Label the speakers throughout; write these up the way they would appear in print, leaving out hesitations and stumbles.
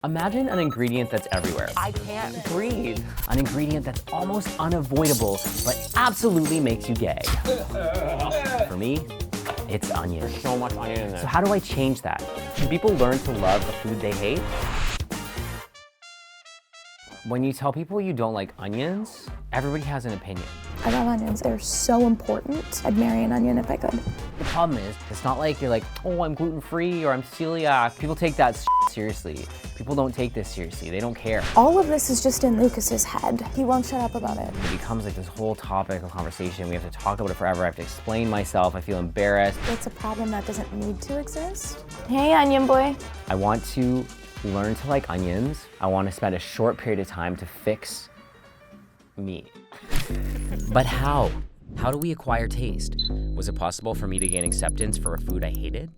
Speaker 1: Imagine an ingredient that's everywhere.
Speaker 2: I can't breathe.
Speaker 1: An ingredient that's almost unavoidable, but absolutely makes you gay. For me, it's onion.
Speaker 2: There's so much onion in there.
Speaker 1: So how do I change that? Can people learn to love a food they hate? When you tell people you don't like onions, everybody has an opinion.
Speaker 3: I love onions. They're so important. I'd marry an onion if I could.
Speaker 1: The problem is, it's not like you're like, oh, I'm gluten-free or I'm celiac. People take that seriously. People don't take this seriously. They don't care.
Speaker 3: All of this is just in Lucas's head. He won't shut up about it.
Speaker 1: It becomes like this whole topic of conversation. We have to talk about it forever. I have to explain myself. I feel embarrassed.
Speaker 3: It's a problem that doesn't need to exist. Hey, onion boy.
Speaker 1: I want to learn to like onions. I want to spend a short period of time to fix me. But how? How do we acquire taste? Was it possible for me to gain acceptance for a food I hated?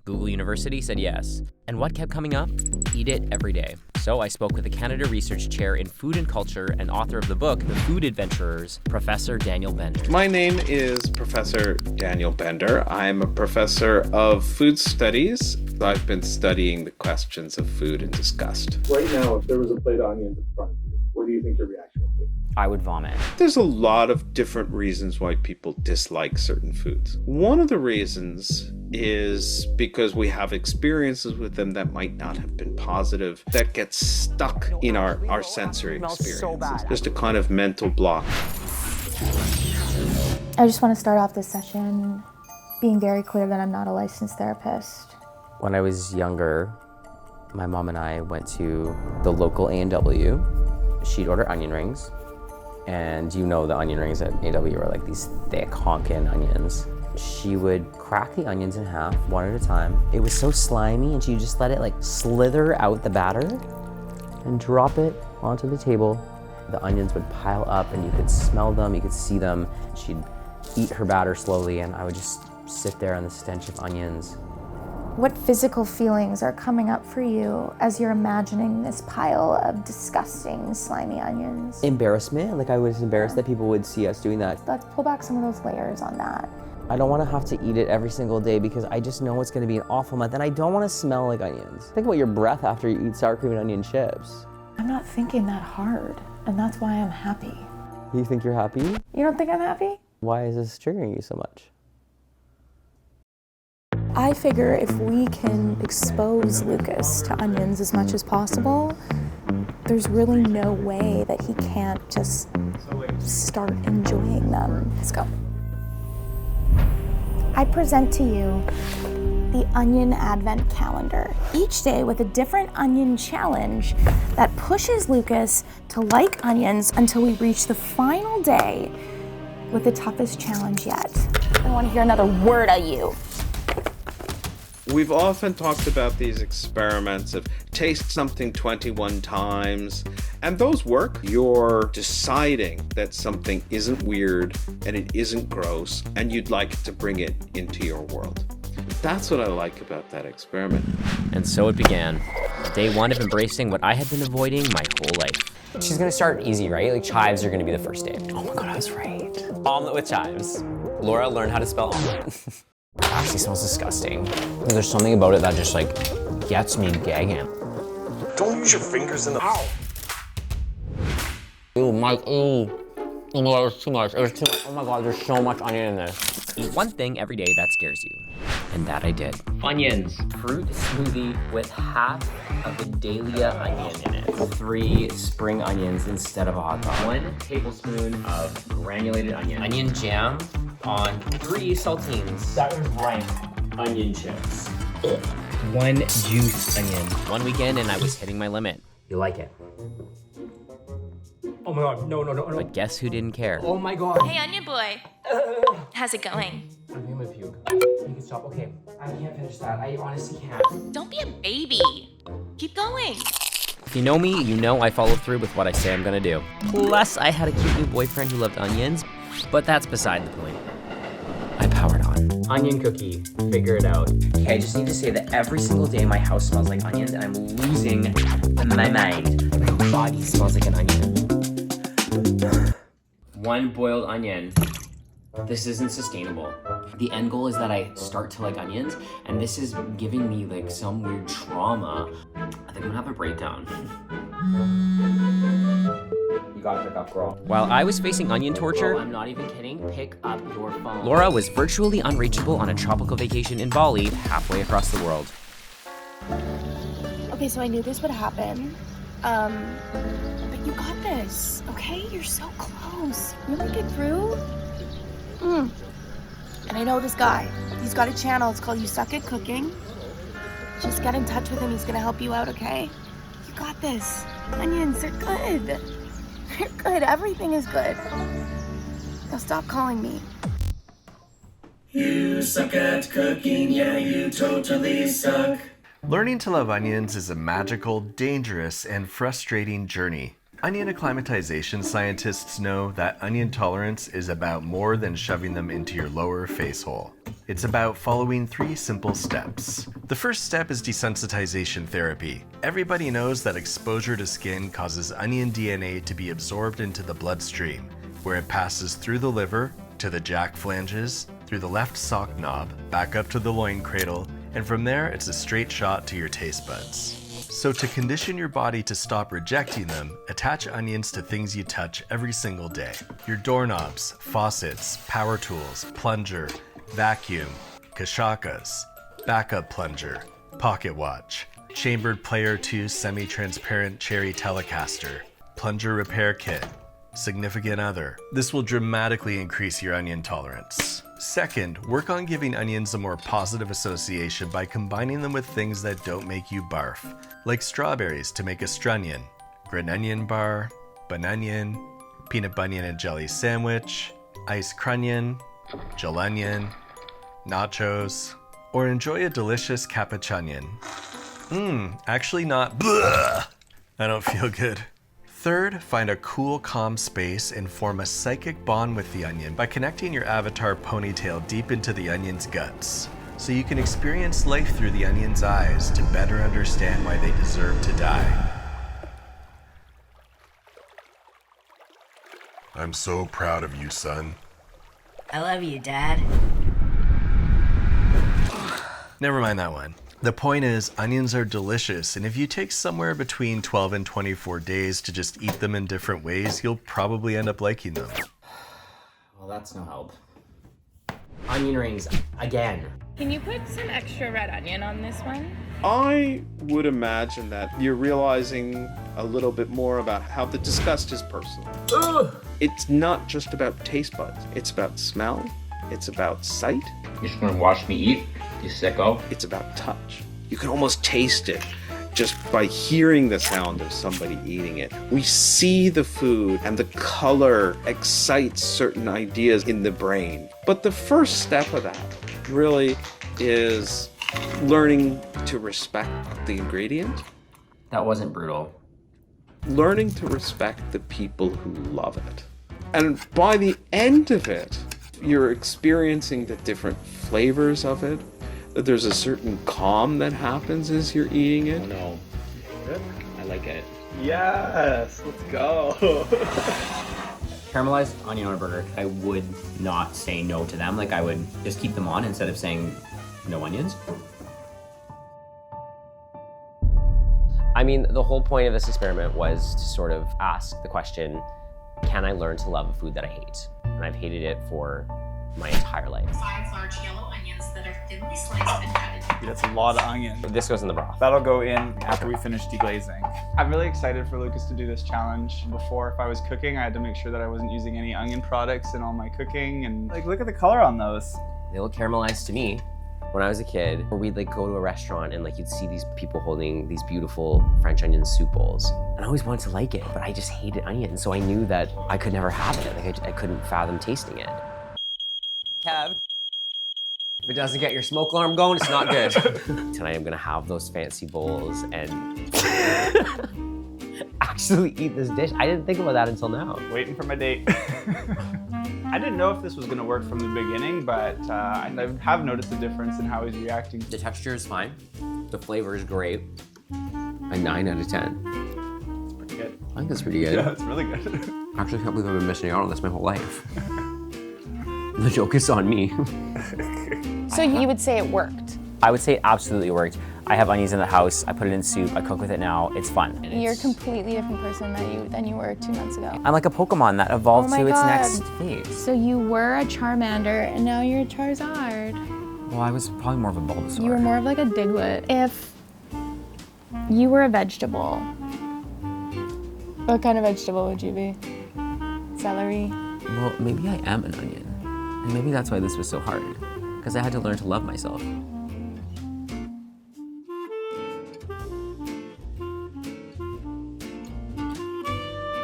Speaker 1: Google University said yes. And what kept coming up? Eat it every day. So I spoke with the Canada Research Chair in Food and Culture and author of the book, The Food Adventurers, Professor Daniel Bender.
Speaker 4: My name is Professor Daniel Bender. I'm a professor of food studies. I've been studying the questions of food and disgust.
Speaker 5: Right now, if there was a plate of onions in front of you, what do you think your reaction would be?
Speaker 1: I would vomit.
Speaker 4: There's a lot of different reasons why people dislike certain foods. One of the reasons is because we have experiences with them that might not have been positive, that gets stuck in our sensory experiences.
Speaker 2: So bad.
Speaker 4: Just a kind of mental block.
Speaker 3: I just want to start off this session being very clear that I'm not a licensed therapist.
Speaker 1: When I was younger, my mom and I went to the local A&W. She'd order onion rings. And you know the onion rings at A&W are like these thick honkin' onions. She would crack the onions in half, one at a time. It was so slimy, and she would just let it like slither out the batter and drop it onto the table. The onions would pile up and you could smell them, you could see them. She'd eat her batter slowly and I would just sit there on the stench of onions.
Speaker 3: What physical feelings are coming up for you as you're imagining this pile of disgusting, slimy onions?
Speaker 1: Embarrassment, like I was embarrassed that people would see us doing that.
Speaker 3: Let's pull back some of those layers on that.
Speaker 1: I don't want to have to eat it every single day because I just know it's going to be an awful month and I don't want to smell like onions. Think about your breath after you eat sour cream and onion chips.
Speaker 3: I'm not thinking that hard, and that's why I'm happy.
Speaker 1: You think you're happy?
Speaker 3: You don't think I'm happy?
Speaker 1: Why is this triggering you so much?
Speaker 3: I figure if we can expose Lucas to onions as much as possible, there's really no way that he can't just start enjoying them. Let's go. I present to you the Onion Advent Calendar, each day with a different onion challenge that pushes Lucas to like onions until we reach the final day with the toughest challenge yet. I don't want to hear another word of you.
Speaker 4: We've often talked about these experiments of taste something 21 times, and those work. You're deciding that something isn't weird and it isn't gross, and you'd like to bring it into your world. That's what I like about that experiment.
Speaker 1: And so it began. Day one of embracing what I had been avoiding my whole life.
Speaker 2: She's gonna start easy, right? Like chives are gonna be the first day.
Speaker 1: Oh my God, I was right.
Speaker 2: Omelet with chives. Laura learned how to spell omelet. It actually smells disgusting. There's something about it that just like gets me gagging.
Speaker 6: Don't use your fingers in the. Ow!
Speaker 2: Ew, Mike, ew. Oh my God, it was too much. It was too much. Oh my God, there's so much onion in there.
Speaker 1: Eat one thing every day that scares you. And that I did. Onions. Fruit smoothie with half of a dahlia onion in it. 3 spring onions instead of a hot dog. 1 tablespoon of granulated onion. Onion jam on 3 saltines. That was rank. Onion chips. 1 juice onion. One weekend and I was hitting my limit.
Speaker 2: You like it? Oh my God, no.
Speaker 1: But guess who didn't care?
Speaker 2: Oh my God.
Speaker 7: Hey, Onion Boy. How's it going?
Speaker 2: I'm gonna puke. You can stop. Okay, I can't finish that. I honestly can't.
Speaker 7: Don't be a baby. Keep going.
Speaker 1: If you know me, you know I follow through with what I say I'm gonna do. Plus, I had a cute new boyfriend who loved onions, but that's beside the point. I powered on. Onion cookie, figure it out. Okay, I just need to say that every single day my house smells like onions and I'm losing my mind. My whole body smells like an onion. 1 boiled onion. This isn't sustainable. The end goal is that I start to like onions, and this is giving me like some weird trauma that
Speaker 2: I'm gonna have a breakdown.
Speaker 1: You gotta pick up, girl.
Speaker 2: While I was facing onion torture,
Speaker 1: I'm not even kidding. Pick up your phone.
Speaker 2: Laura was virtually unreachable on a tropical vacation in Bali, halfway across the world.
Speaker 3: Okay, so I knew this would happen. But you got this, okay? You're so close. You'll make it through. And I know this guy. He's got a channel. It's called You Suck at Cooking. Just get in touch with him. He's gonna help you out, okay? You got this. Onions, they're good. They're good. Everything is good. Now stop calling me.
Speaker 8: You suck at cooking, yeah, you totally suck.
Speaker 9: Learning to love onions is a magical, dangerous, and frustrating journey. Onion acclimatization scientists know that onion tolerance is about more than shoving them into your lower face hole. It's about following 3 simple steps. The first step is desensitization therapy. Everybody knows that exposure to skin causes onion DNA to be absorbed into the bloodstream, where it passes through the liver, to the jack flanges, through the left sock knob, back up to the loin cradle, and from there it's a straight shot to your taste buds. So to condition your body to stop rejecting them, attach onions to things you touch every single day. Your doorknobs, faucets, power tools, plunger, vacuum, kashakas, backup plunger, pocket watch, chambered Player 2 semi-transparent cherry Telecaster, plunger repair kit, significant other. This will dramatically increase your onion tolerance. Second, work on giving onions a more positive association by combining them with things that don't make you barf, like strawberries to make a strunion, grenunion bar, banunion, peanut bunion and jelly sandwich, ice crunion, gelunion, nachos, or enjoy a delicious capuchonion. Actually not bleh. I don't feel good. Third, find a cool, calm space and form a psychic bond with the onion by connecting your avatar ponytail deep into the onion's guts, so you can experience life through the onion's eyes to better understand why they deserve to die.
Speaker 6: I'm so proud of you, son.
Speaker 10: I love you, Dad.
Speaker 9: Never mind that one. The point is, onions are delicious, and if you take somewhere between 12 and 24 days to just eat them in different ways, you'll probably end up liking them.
Speaker 1: Well, that's no help. Onion rings, again.
Speaker 11: Can you put some extra red onion on this one?
Speaker 4: I would imagine that you're realizing a little bit more about how the disgust is personal.
Speaker 1: Ugh.
Speaker 4: It's not just about taste buds. It's about smell. It's about sight.
Speaker 12: You're just gonna watch me eat, you sicko?
Speaker 4: It's about touch. You can almost taste it just by hearing the sound of somebody eating it. We see the food and the color excites certain ideas in the brain. But the first step of that really is learning to respect the ingredient.
Speaker 1: That wasn't brutal.
Speaker 4: Learning to respect the people who love it. And by the end of it, you're experiencing the different flavors of it, that there's a certain calm that happens as you're eating it.
Speaker 12: Oh no. Good. I like it.
Speaker 5: Yes, let's go.
Speaker 2: Caramelized onion on a burger, I would not say no to them. Like, I would just keep them on instead of saying no onions.
Speaker 1: I mean, the whole point of this experiment was to sort of ask the question, can I learn to love a food that I hate? And I've hated it for my entire life.
Speaker 10: 5 large yellow onions that are thinly sliced and added.
Speaker 5: That's a lot of onion.
Speaker 1: This goes in the broth.
Speaker 5: That'll go in after we finish deglazing. I'm really excited for Lucas to do this challenge. Before, if I was cooking, I had to make sure that I wasn't using any onion products in all my cooking. And like, look at the color on those.
Speaker 1: They look caramelized to me. When I was a kid, or we'd like go to a restaurant and like you'd see these people holding these beautiful French onion soup bowls. And I always wanted to like it, but I just hated onions. So I knew that I could never have it. Like I couldn't fathom tasting it. Kev, if it doesn't get your smoke alarm going, it's not good. Tonight I'm gonna have those fancy bowls and actually eat this dish. I didn't think about that until now.
Speaker 5: Waiting for my date. I didn't know if this was gonna work from the beginning, but I have noticed a difference in how he's reacting.
Speaker 1: The texture is fine. The flavor is great. A 9 out of 10.
Speaker 5: It's pretty good.
Speaker 1: I think that's pretty good.
Speaker 5: Yeah, it's really good.
Speaker 1: I actually can't believe I've been missing out on this my whole life. The joke is on me.
Speaker 11: So you would say it worked?
Speaker 1: I would say it absolutely worked.
Speaker 2: I have onions in the house. I put it in soup. I cook with it now. It's fun.
Speaker 3: You're a completely different person than you were 2 months ago.
Speaker 2: I'm like a Pokemon that evolved
Speaker 3: Oh my
Speaker 2: to its
Speaker 3: God.
Speaker 2: next phase.
Speaker 3: So you were a Charmander and now you're a Charizard.
Speaker 2: Well, I was probably more of a Bulbasaur.
Speaker 3: You were more of like a Diglett. If you were a vegetable, what kind of vegetable would you be? Celery?
Speaker 2: Well, maybe I am an onion. And maybe that's why this was so hard. Because I had to learn to love myself.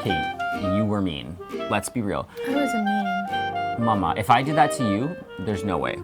Speaker 2: Kate, you were mean. Let's be real.
Speaker 3: How was it mean?
Speaker 2: Mama, if I did that to you, there's no way.